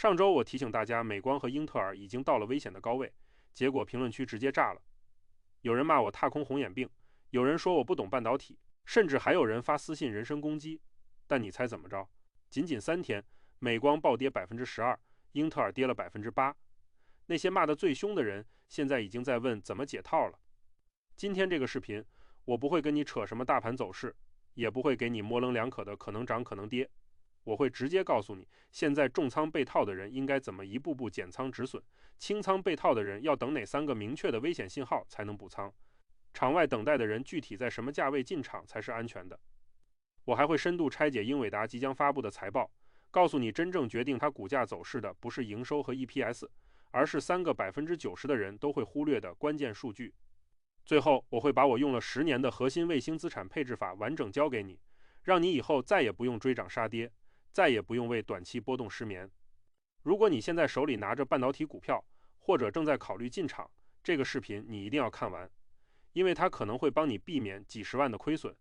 上周我提醒大家，美光和英特尔已经到了危险的高位，结果评论区直接炸了。有人骂我踏空红眼病，有人说我不懂半导体，甚至还有人发私信人身攻击。但你猜怎么着？仅仅3天，美光暴跌12%，英特尔跌了8%。那些骂得最凶的人，现在已经在问怎么解套了。今天这个视频，我不会跟你扯什么大盘走势，也不会给你模棱两可的可能涨可能跌。我会直接告诉你，现在重仓被套的人应该怎么一步步减仓止损，清仓被套的人要等哪3个明确的危险信号才能补仓，场外等待的人具体在什么价位进场才是安全的。我还会深度拆解英伟达即将发布的财报，告诉你真正决定它股价走势的不是营收和 EPS， 而是3个90%的人都会忽略的关键数据。最后，我会把我用了10年的核心卫星资产配置法完整教给你，让你以后再也不用追涨杀跌，再也不用为短期波动失眠。如果你现在手里拿着半导体股票，或者正在考虑进场，这个视频你一定要看完，因为它可能会帮你避免几十万的亏损，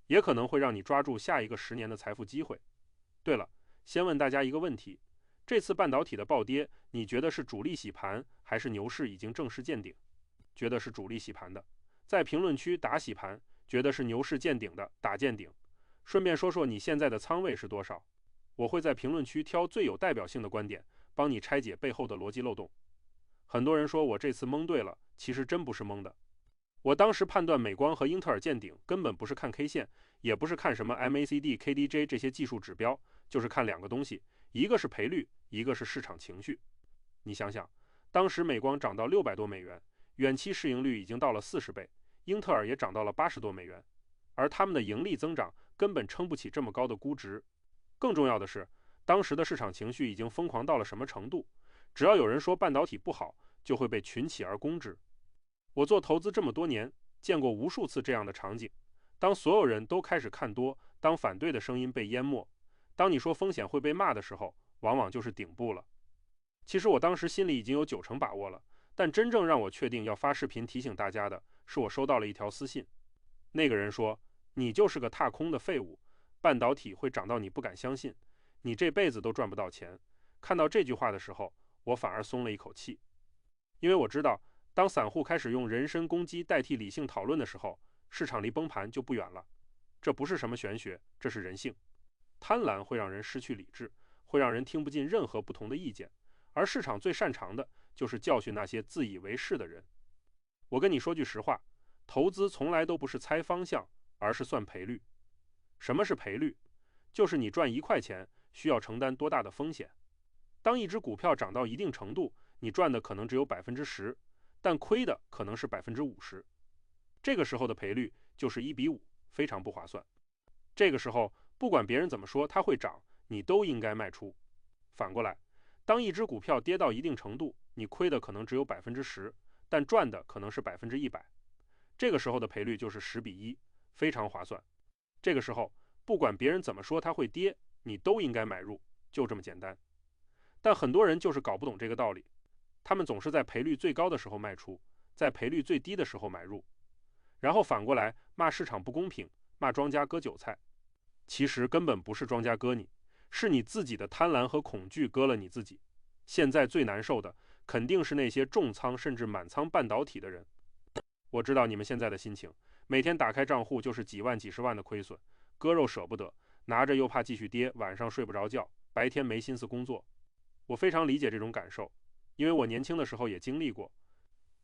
也可能会让你抓住下一个10年的财富机会。对了，先问大家一个问题，这次半导体的暴跌，你觉得是主力洗盘，还是牛市已经正式见顶？觉得是主力洗盘的，在评论区打洗盘；觉得是牛市见顶的，打见顶。顺便说说你现在的仓位是多少？我会在评论区挑最有代表性的观点，帮你拆解背后的逻辑漏洞。很多人说我这次蒙对了，其实真不是蒙的。我当时判断美光和英特尔见顶，根本不是看 K 线，也不是看什么 MACD、KDJ 这些技术指标，就是看2个东西，一个是赔率，一个是市场情绪。你想想，当时美光涨到$600多，远期市盈率已经到了40倍，英特尔也涨到了$80多，而他们的盈利增长根本撑不起这么高的估值。更重要的是，当时的市场情绪已经疯狂到了什么程度？只要有人说半导体不好，就会被群起而攻之。我做投资这么多年，见过无数次这样的场景。当所有人都开始看多，当反对的声音被淹没，当你说风险会被骂的时候，往往就是顶部了。其实我当时心里已经有90%把握了，但真正让我确定要发视频提醒大家的，是我收到了一条私信。那个人说，你就是个踏空的废物，半导体会涨到你不敢相信，你这辈子都赚不到钱。看到这句话的时候，我反而松了一口气，因为我知道，当散户开始用人身攻击代替理性讨论的时候，市场离崩盘就不远了。这不是什么玄学，这是人性。贪婪会让人失去理智，会让人听不进任何不同的意见，而市场最擅长的就是教训那些自以为是的人。我跟你说句实话，投资从来都不是猜方向，而是算赔率。什么是赔率？就是你赚1块钱需要承担多大的风险。当一只股票涨到一定程度，你赚的可能只有10%，但亏的可能是50%。这个时候的赔率就是1:5，非常不划算。这个时候，不管别人怎么说它会涨，你都应该卖出。反过来，当一只股票跌到一定程度，你亏的可能只有10%，但赚的可能是100%。这个时候的赔率就是10:1，非常划算。这个时候，不管别人怎么说它会跌，你都应该买入，就这么简单。但很多人就是搞不懂这个道理，他们总是在赔率最高的时候卖出，在赔率最低的时候买入，然后反过来骂市场不公平，骂庄家割韭菜。其实根本不是庄家割你，是你自己的贪婪和恐惧割了你自己。现在最难受的肯定是那些重仓甚至满仓半导体的人。我知道你们现在的心情，每天打开账户就是几万几十万的亏损，割肉舍不得，拿着又怕继续跌，晚上睡不着觉，白天没心思工作。我非常理解这种感受，因为我年轻的时候也经历过。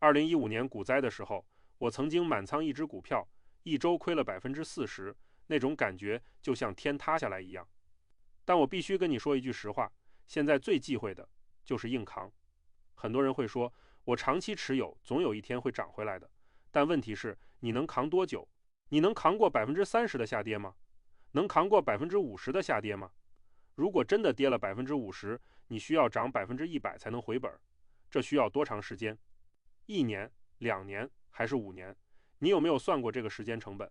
2015年股灾的时候，我曾经满仓一只股票，一周亏了40%，那种感觉就像天塌下来一样。但我必须跟你说一句实话，现在最忌讳的就是硬扛。很多人会说，我长期持有，总有一天会涨回来的。但问题是，你能扛多久？你能扛过30%的下跌吗？能扛过50%的下跌吗？如果真的跌了50%，你需要涨100%才能回本，这需要多长时间？1年、2年还是5年？你有没有算过这个时间成本？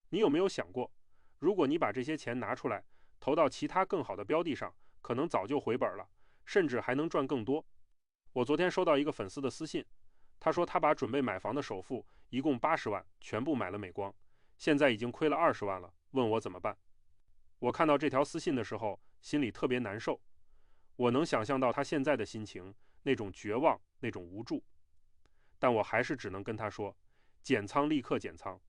你有没有想过，如果你把这些钱拿出来，投到其他更好的标的上，可能早就回本了，甚至还能赚更多。我昨天收到一个粉丝的私信，他说他把准备买房的首付一共80万全部买了美光，现在已经亏了20万了，问我怎么办。我看到这条私信的时候，心里特别难受。我能想象到他现在的心情，那种绝望，那种无助。但我还是只能跟他说，减仓立刻减仓，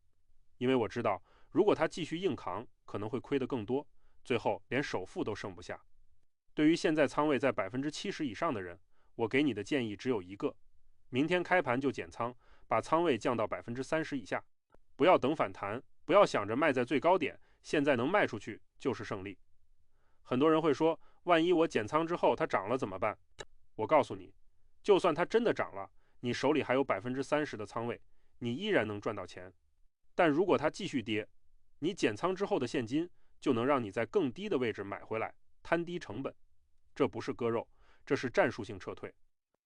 因为我知道，如果他继续硬扛，可能会亏得更多，最后连首付都剩不下。对于现在仓位在70%以上的人，我给你的建议只有一个：明天开盘就减仓，把仓位降到30%以下，不要等反弹，不要想着卖在最高点，现在能卖出去就是胜利。很多人会说，万一我减仓之后它涨了怎么办？我告诉你，就算它真的涨了，你手里还有30%的仓位，你依然能赚到钱。但如果它继续跌，你减仓之后的现金就能让你在更低的位置买回来，摊低成本。这不是割肉，这是战术性撤退。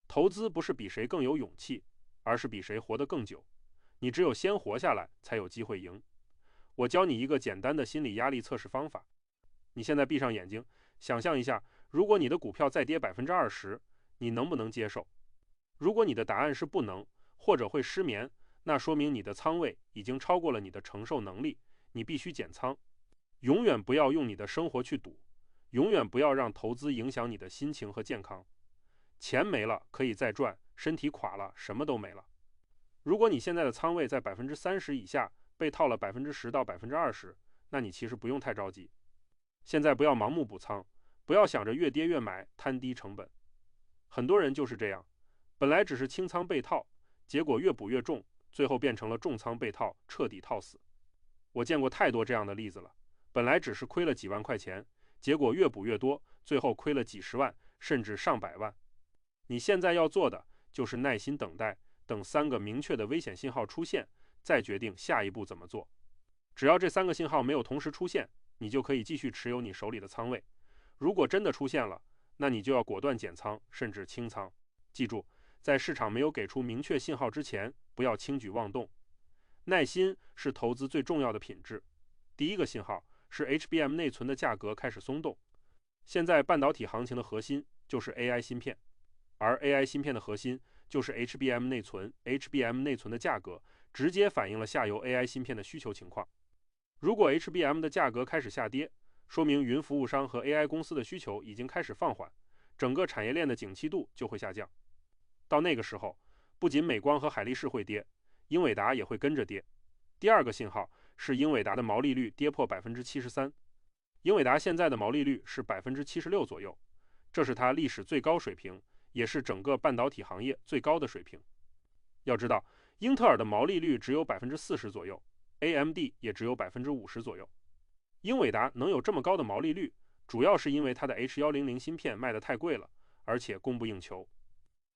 投资不是比谁更有勇气，而是比谁活得更久。你只有先活下来，才有机会赢。我教你一个简单的心理压力测试方法。你现在闭上眼睛，想象一下，如果你的股票再跌20%，你能不能接受？如果你的答案是不能，或者会失眠，那说明你的仓位已经超过了你的承受能力，你必须减仓。永远不要用你的生活去赌，永远不要让投资影响你的心情和健康。钱没了可以再赚，身体垮了什么都没了。如果你现在的仓位在30%以下，被套了10%到20%，那你其实不用太着急。现在不要盲目补仓，不要想着越跌越买，摊低成本。很多人就是这样，本来只是轻仓被套，结果越补越重，最后变成了重仓被套，彻底套死。我见过太多这样的例子了，本来只是亏了几万块钱，结果越补越多，最后亏了几十万，甚至上百万。你现在要做的就是耐心等待，等3个明确的危险信号出现，再决定下一步怎么做。只要这3个信号没有同时出现，你就可以继续持有你手里的仓位。如果真的出现了，那你就要果断减仓，甚至清仓。记住，在市场没有给出明确信号之前，不要轻举妄动。耐心是投资最重要的品质。第一个信号是 HBM 内存的价格开始松动。现在半导体行情的核心就是 AI 芯片，而 AI 芯片的核心就是 HBM 内存。HBM 内存的价格直接反映了下游 AI 芯片的需求情况。如果 HBM 的价格开始下跌，说明云服务商和 AI 公司的需求已经开始放缓，整个产业链的景气度就会下降。到那个时候，不仅美光和海力士会跌，英伟达也会跟着跌。第二个信号是英伟达的毛利率跌破73%。英伟达现在的毛利率是76%左右，这是它历史最高水平，也是整个半导体行业最高的水平。要知道，英特尔的毛利率只有40%左右，AMD 也只有50%左右。英伟达能有这么高的毛利率，主要是因为它的 H100芯片卖得太贵了，而且供不应求。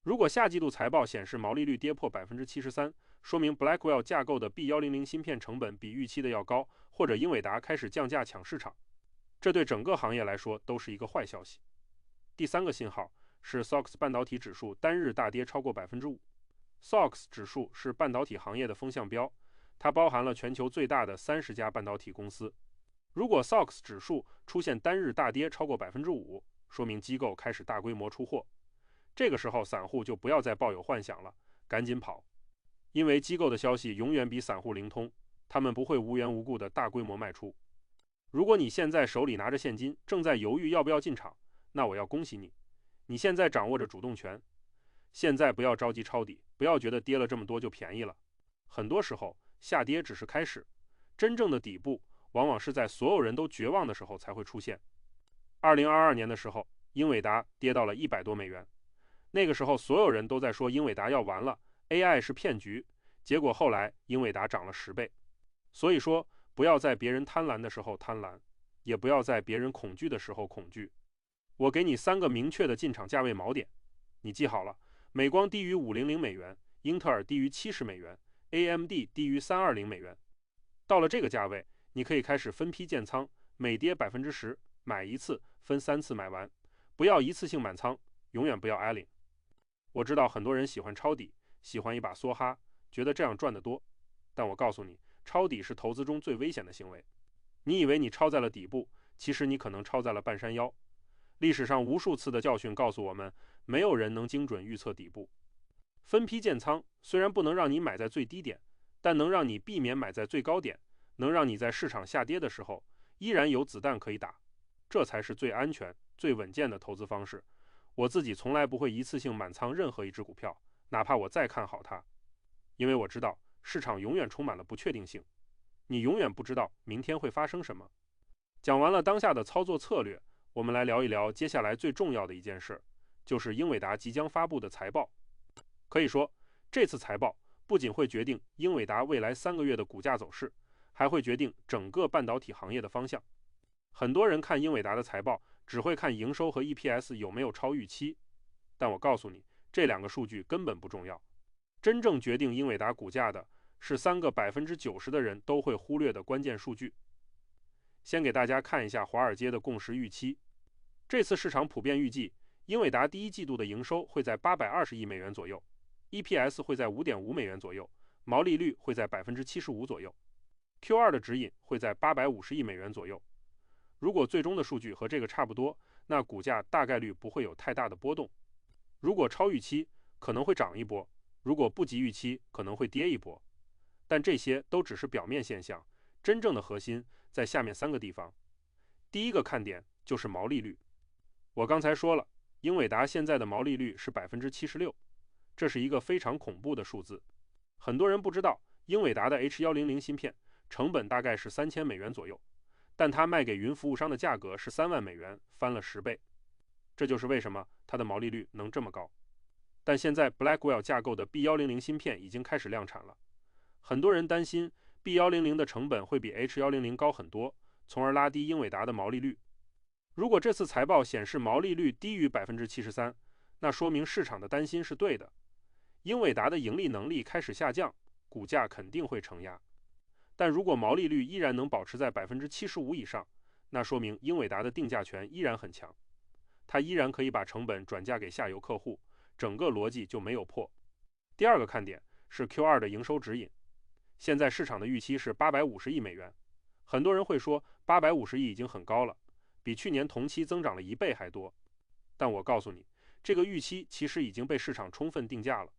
如果下季度财报显示毛利率跌破73%，说明 Blackwell 架构的 B100芯片成本比预期的要高，或者英伟达开始降价抢市场，这对整个行业来说都是一个坏消息。第3个信号是 SOX 半导体指数单日大跌超过5%。SOX 指数是半导体行业的风向标，它包含了全球最大的30家半导体公司。如果 SOX 指数出现单日大跌超过5%，说明机构开始大规模出货。这个时候散户就不要再抱有幻想了，赶紧跑。因为机构的消息永远比散户灵通，他们不会无缘无故的大规模卖出。如果你现在手里拿着现金，正在犹豫要不要进场，那我要恭喜你，你现在掌握着主动权。现在不要着急抄底，不要觉得跌了这么多就便宜了。很多时候下跌只是开始，真正的底部往往是在所有人都绝望的时候才会出现。2022年的时候，英伟达跌到了$100多，那个时候所有人都在说英伟达要完了， AI 是骗局，结果后来英伟达涨了10倍。所以说，不要在别人贪婪的时候贪婪，也不要在别人恐惧的时候恐惧。我给你3个明确的进场价位锚点，你记好了：美光低于$500，英特尔低于$70， AMD 低于$320。到了这个价位，你可以开始分批建仓，每跌10%，买一次，分3次买完，不要一次性满仓，永远不要 all in。我知道很多人喜欢抄底，喜欢一把梭哈，觉得这样赚得多，但我告诉你，抄底是投资中最危险的行为。你以为你抄在了底部，其实你可能抄在了半山腰。历史上无数次的教训告诉我们，没有人能精准预测底部。分批建仓虽然不能让你买在最低点，但能让你避免买在最高点，能让你在市场下跌的时候依然有子弹可以打，这才是最安全、最稳健的投资方式。我自己从来不会一次性满仓任何一只股票，哪怕我再看好它，因为我知道市场永远充满了不确定性，你永远不知道明天会发生什么。讲完了当下的操作策略，我们来聊一聊接下来最重要的一件事，就是英伟达即将发布的财报。可以说，这次财报不仅会决定英伟达未来3个月的股价走势，还会决定整个半导体行业的方向。很多人看英伟达的财报，只会看营收和 EPS 有没有超预期，但我告诉你，这2个数据根本不重要。真正决定英伟达股价的是3个90%的人都会忽略的关键数据。先给大家看一下华尔街的共识预期。这次市场普遍预计，英伟达第一季度的营收会在820亿美元左右， EPS 会在 5.5 美元左右，毛利率会在 75% 左右， Q2 的指引会在850亿美元左右。如果最终的数据和这个差不多，那股价大概率不会有太大的波动。如果超预期，可能会涨一波；如果不及预期，可能会跌一波。但这些都只是表面现象，真正的核心在下面3个地方。第一个看点就是毛利率。我刚才说了，英伟达现在的毛利率是 76%， 这是一个非常恐怖的数字。很多人不知道，英伟达的 H100 芯片成本大概是3000美元左右，但它卖给云服务商的价格是3万美元，翻了10倍。这就是为什么它的毛利率能这么高。但现在 Blackwell 架构的 B100 芯片已经开始量产了，很多人担心 B100 的成本会比 H100 高很多，从而拉低英伟达的毛利率。如果这次财报显示毛利率低于 73%， 那说明市场的担心是对的。英伟达的盈利能力开始下降，股价肯定会承压。但如果毛利率依然能保持在 75% 以上，那说明英伟达的定价权依然很强，它依然可以把成本转嫁给下游客户，整个逻辑就没有破。第二个看点是 Q2 的营收指引，现在市场的预期是850亿美元。很多人会说850亿已经很高了，比去年同期增长了1倍还多。但我告诉你，这个预期其实已经被市场充分定价了。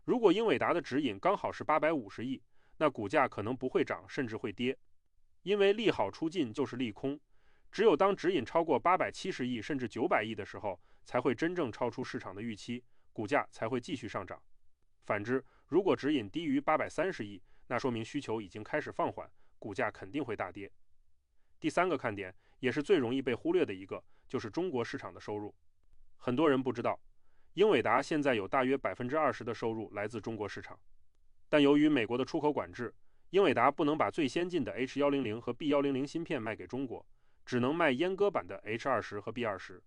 如果英伟达的指引刚好是850亿，那股价可能不会涨，甚至会跌。因为利好出尽就是利空，只有当指引超过870亿甚至900亿的时候，才会真正超出市场的预期，股价才会继续上涨。反之，如果指引低于830亿，那说明需求已经开始放缓，股价肯定会大跌。第3个看点，也是最容易被忽略的一个，就是中国市场的收入。很多人不知道，英伟达现在有大约 20% 的收入来自中国市场，但由于美国的出口管制，英伟达不能把最先进的 H100 和 B100 芯片卖给中国，只能卖阉割版的 H20 和 B20。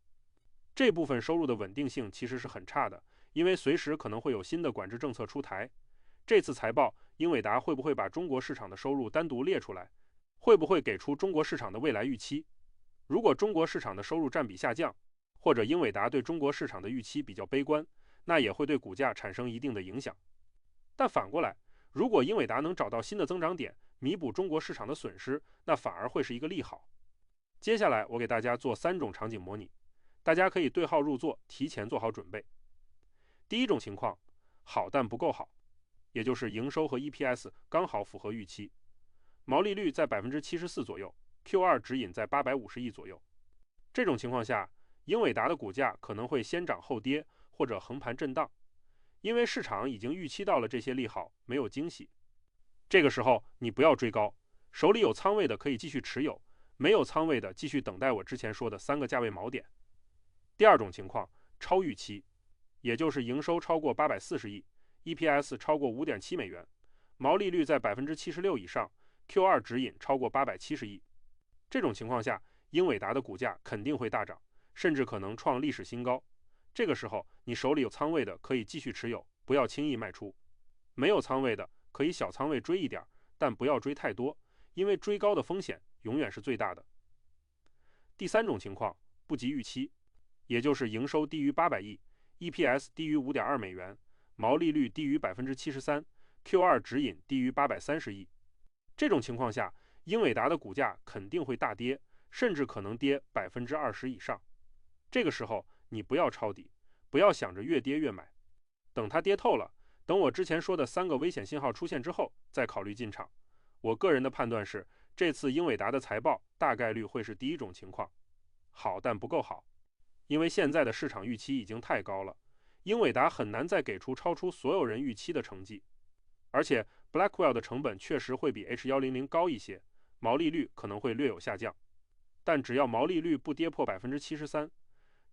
这部分收入的稳定性其实是很差的，因为随时可能会有新的管制政策出台。这次财报，英伟达会不会把中国市场的收入单独列出来？会不会给出中国市场的未来预期？如果中国市场的收入占比下降，或者英伟达对中国市场的预期比较悲观，那也会对股价产生一定的影响。但反过来，如果英伟达能找到新的增长点，弥补中国市场的损失，那反而会是一个利好。接下来我给大家做3种场景模拟，大家可以对号入座，提前做好准备。第一种情况，好但不够好，也就是营收和 EPS 刚好符合预期，毛利率在 74% 左右， Q2 指引在850亿左右。这种情况下，英伟达的股价可能会先涨后跌，或者横盘震荡，因为市场已经预期到了这些利好，没有惊喜。这个时候你不要追高，手里有仓位的可以继续持有，没有仓位的继续等待我之前说的3个价位锚点。第二种情况，超预期，也就是营收超过840亿， EPS 超过 5.7 美元，毛利率在 76% 以上， Q2 指引超过870亿。这种情况下，英伟达的股价肯定会大涨，甚至可能创历史新高。这个时候你手里有仓位的可以继续持有，不要轻易卖出。没有仓位的可以小仓位追一点，但不要追太多，因为追高的风险永远是最大的。第3种情况，不及预期，也就是营收低于800亿， EPS 低于 5.2 美元，毛利率低于 73%， Q2 指引低于830亿。这种情况下，英伟达的股价肯定会大跌，甚至可能跌 20% 以上。这个时候你不要抄底，不要想着越跌越买，等它跌透了，等我之前说的3个危险信号出现之后再考虑进场。我个人的判断是，这次英伟达的财报大概率会是第一种情况，好但不够好。因为现在的市场预期已经太高了，英伟达很难再给出超出所有人预期的成绩。而且 Blackwell 的成本确实会比 H100高一些，毛利率可能会略有下降。但只要毛利率不跌破73%，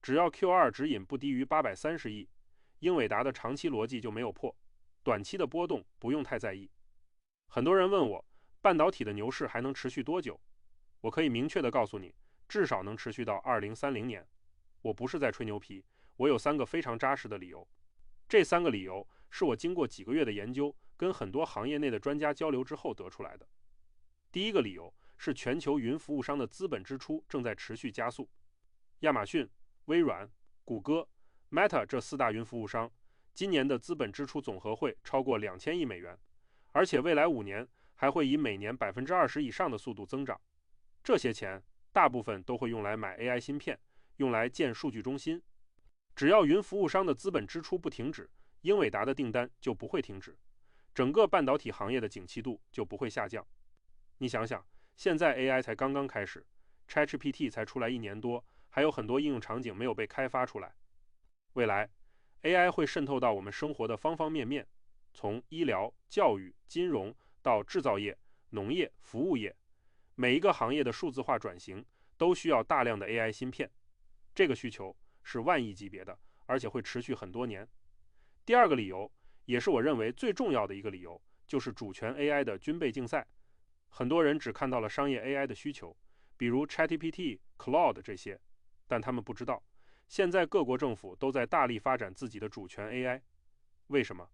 只要 Q2 指引不低于830亿，英伟达的长期逻辑就没有破，短期的波动不用太在意。很多人问我，半导体的牛市还能持续多久？我可以明确地告诉你，至少能持续到2030年。我不是在吹牛皮，我有3个非常扎实的理由。这3个理由是我经过几个月的研究，跟很多行业内的专家交流之后得出来的。第一个理由是全球云服务商的资本支出正在持续加速。亚马逊、微软、谷歌、Meta 这4大云服务商今年的资本支出总和会超过2000亿美元，而且未来5年还会以每年20%以上的速度增长。这些钱大部分都会用来买 AI 芯片，用来建数据中心。只要云服务商的资本支出不停止，英伟达的订单就不会停止，整个半导体行业的景气度就不会下降。你想想，现在 AI 才刚刚开始， ChatGPT 才出来1年多，还有很多应用场景没有被开发出来。未来 AI 会渗透到我们生活的方方面面，从医疗、教育、金融到制造业、农业、服务业，每一个行业的数字化转型都需要大量的 AI 芯片，这个需求是万亿级别的，而且会持续很多年。第二个理由，也是我认为最重要的一个理由，就是主权 AI 的军备竞赛。很多人只看到了商业 AI 的需求，比如 ChatGPT、Claude 这些，但他们不知道，现在各国政府都在大力发展自己的主权 AI。为什么？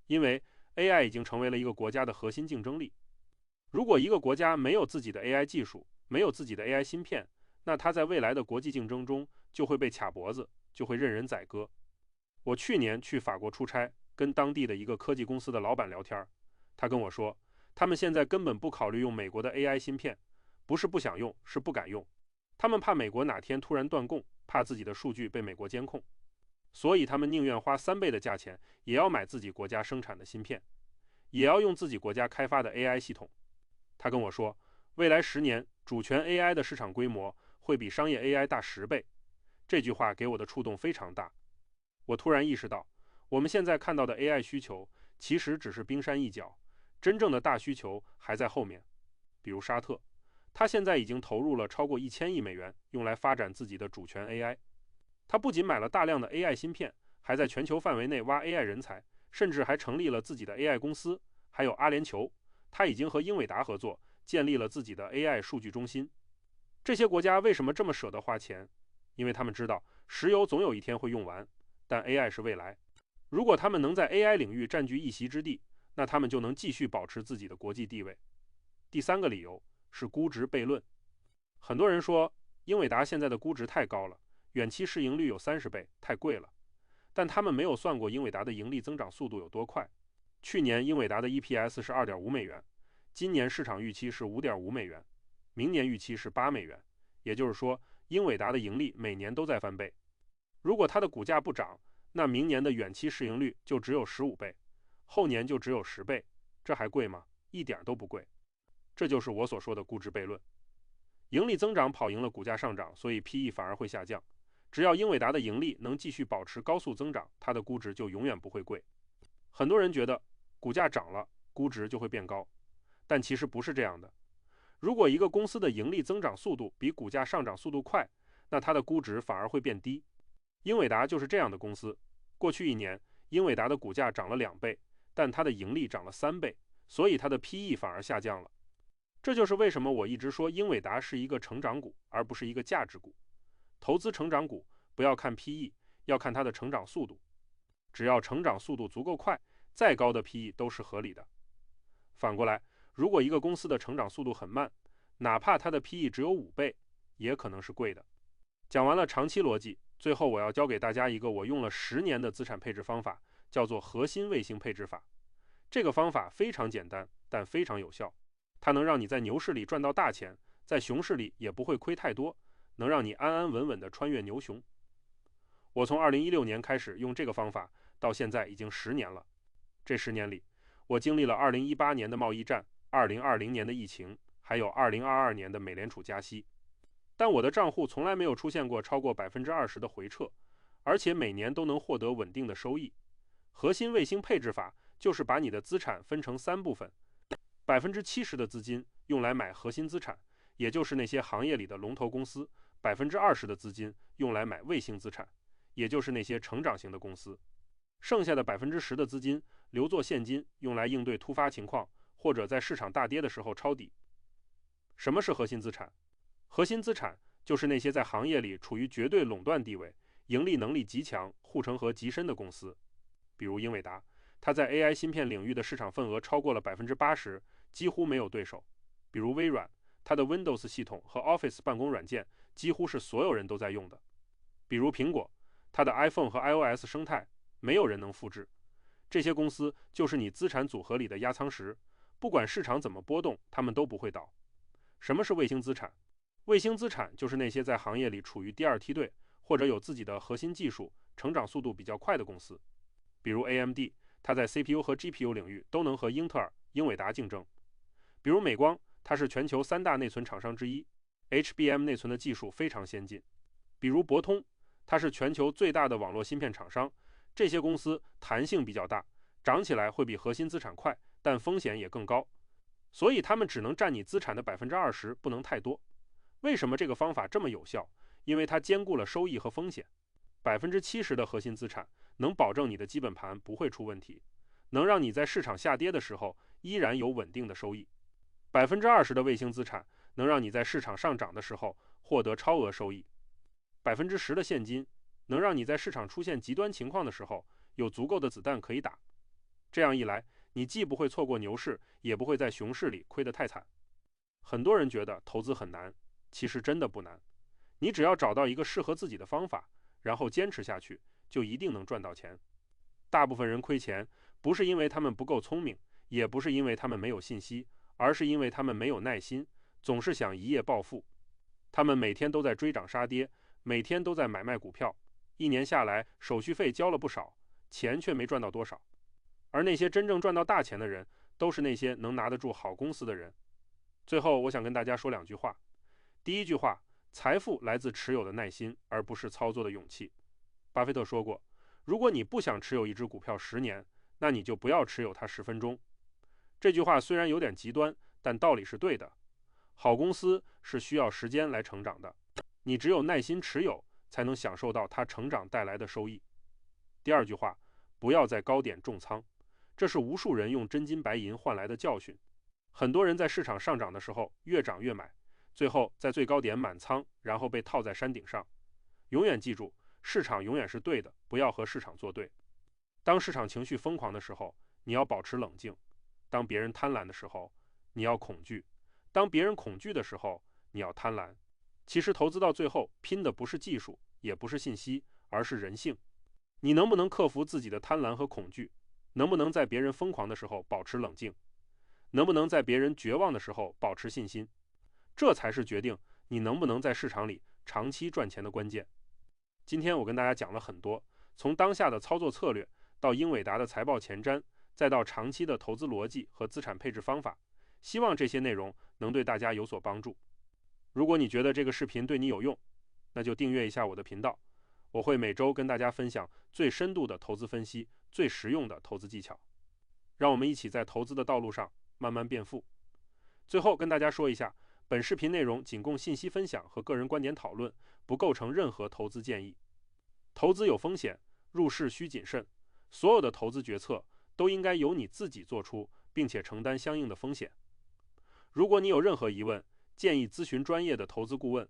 因为 AI 已经成为了一个国家的核心竞争力。如果一个国家没有自己的 AI 技术，没有自己的 AI 芯片，那它在未来的国际竞争中就会被卡脖子，就会任人宰割。我去年去法国出差，跟当地的一个科技公司的老板聊天，他跟我说，他们现在根本不考虑用美国的 AI 芯片，不是不想用，是不敢用。他们怕美国哪天突然断供，怕自己的数据被美国监控，所以他们宁愿花3倍的价钱，也要买自己国家生产的芯片，也要用自己国家开发的 AI 系统。他跟我说，未来10年主权 AI 的市场规模会比商业 AI 大10倍。这句话给我的触动非常大。我突然意识到，我们现在看到的 AI 需求其实只是冰山一角，真正的大需求还在后面。比如沙特，他现在已经投入了超过1000亿美元，用来发展自己的主权 AI。他不仅买了大量的 AI 芯片，还在全球范围内挖 AI 人才，甚至还成立了自己的 AI 公司。还有阿联酋，他已经和英伟达合作，建立了自己的 AI 数据中心。这些国家为什么这么舍得花钱？因为他们知道石油总有一天会用完，但 AI 是未来。如果他们能在 AI 领域占据一席之地，那他们就能继续保持自己的国际地位。第3个理由是估值悖论。很多人说英伟达现在的估值太高了，远期市盈率有30倍，太贵了。但他们没有算过英伟达的盈利增长速度有多快。去年英伟达的 EPS 是2.5美元，今年市场预期是5.5美元，明年预期是8美元。也就是说，英伟达的盈利每年都在翻倍。如果它的股价不涨，那明年的远期市盈率就只有15倍，后年就只有10倍，这还贵吗？一点都不贵。这就是我所说的估值悖论。盈利增长跑赢了股价上涨，所以 PE 反而会下降。只要英伟达的盈利能继续保持高速增长，它的估值就永远不会贵。很多人觉得股价涨了，估值就会变高，但其实不是这样的。如果一个公司的盈利增长速度比股价上涨速度快，那它的估值反而会变低。英伟达就是这样的公司。过去1年，英伟达的股价涨了2倍，但它的盈利涨了3倍，所以它的 PE 反而下降了。这就是为什么我一直说英伟达是一个成长股，而不是一个价值股。投资成长股不要看 PE， 要看它的成长速度。只要成长速度足够快，再高的 PE 都是合理的。反过来，如果一个公司的成长速度很慢，哪怕它的 PE 只有5倍，也可能是贵的。讲完了长期逻辑，最后我要教给大家一个我用了10年的资产配置方法，叫做核心卫星配置法。这个方法非常简单，但非常有效。它能让你在牛市里赚到大钱，在熊市里也不会亏太多，能让你安安稳稳地穿越牛熊。我从2016年开始用这个方法，到现在已经10年了。这10年里，我经历了2018年的贸易战、2020年的疫情，还有2022年的美联储加息。但我的账户从来没有出现过超过20%的回撤，而且每年都能获得稳定的收益。核心卫星配置法就是把你的资产分成3部分，70%的资金用来买核心资产，也就是那些行业里的龙头公司；20%的资金用来买卫星资产，也就是那些成长型的公司。剩下的10%的资金留作现金，用来应对突发情况，或者在市场大跌的时候抄底。什么是核心资产？核心资产就是那些在行业里处于绝对垄断地位、盈利能力极强、护城河极深的公司。比如英伟达，它在 AI 芯片领域的市场份额超过了80%，几乎没有对手。比如微软，它的 Windows 系统和 Office 办公软件几乎是所有人都在用的。比如苹果，它的 iPhone 和 iOS 生态没有人能复制。这些公司就是你资产组合里的压舱石，不管市场怎么波动，它们都不会倒。什么是卫星资产？卫星资产就是那些在行业里处于第二梯队，或者有自己的核心技术、成长速度比较快的公司。比如 AMD， 它在 CPU 和 GPU 领域都能和英特尔、英伟达竞争。比如美光，它是全球3大内存厂商之一， HBM 内存的技术非常先进。比如博通，它是全球最大的网络芯片厂商。这些公司弹性比较大，涨起来会比核心资产快，但风险也更高，所以它们只能占你资产的20%，不能太多。为什么这个方法这么有效？因为它兼顾了收益和风险。70%的核心资产能保证你的基本盘不会出问题，能让你在市场下跌的时候依然有稳定的收益。20%的卫星资产能让你在市场上涨的时候获得超额收益。10%的现金能让你在市场出现极端情况的时候有足够的子弹可以打。这样一来，你既不会错过牛市，也不会在熊市里亏得太惨。很多人觉得投资很难，其实真的不难。你只要找到一个适合自己的方法，然后坚持下去，就一定能赚到钱。大部分人亏钱，不是因为他们不够聪明，也不是因为他们没有信息，而是因为他们没有耐心，总是想一夜暴富。他们每天都在追涨杀跌，每天都在买卖股票，一年下来手续费交了不少，钱却没赚到多少。而那些真正赚到大钱的人，都是那些能拿得住好公司的人。最后，我想跟大家说2句话。第一句话，财富来自持有的耐心，而不是操作的勇气。巴菲特说过，如果你不想持有一只股票10年，那你就不要持有它10分钟。这句话虽然有点极端，但道理是对的。好公司是需要时间来成长的，你只有耐心持有，才能享受到它成长带来的收益。第二句话，不要在高点重仓，这是无数人用真金白银换来的教训。很多人在市场上涨的时候越涨越买，最后在最高点满仓，然后被套在山顶上。永远记住，市场永远是对的，不要和市场作对。当市场情绪疯狂的时候，你要保持冷静；当别人贪婪的时候，你要恐惧；当别人恐惧的时候，你要贪婪。其实投资到最后，拼的不是技术，也不是信息，而是人性。你能不能克服自己的贪婪和恐惧？能不能在别人疯狂的时候保持冷静？能不能在别人绝望的时候保持信心？这才是决定你能不能在市场里长期赚钱的关键。今天我跟大家讲了很多，从当下的操作策略，到英伟达的财报前瞻，再到长期的投资逻辑和资产配置方法，希望这些内容能对大家有所帮助。如果你觉得这个视频对你有用，那就订阅一下我的频道，我会每周跟大家分享最深度的投资分析，最实用的投资技巧。让我们一起在投资的道路上慢慢变富。最后跟大家说一下，本视频内容仅供信息分享和个人观点讨论，不构成任何投资建议。投资有风险，入市需谨慎，所有的投资决策都应该由你自己做出，并且承担相应的风险。如果你有任何疑问，建议咨询专业的投资顾问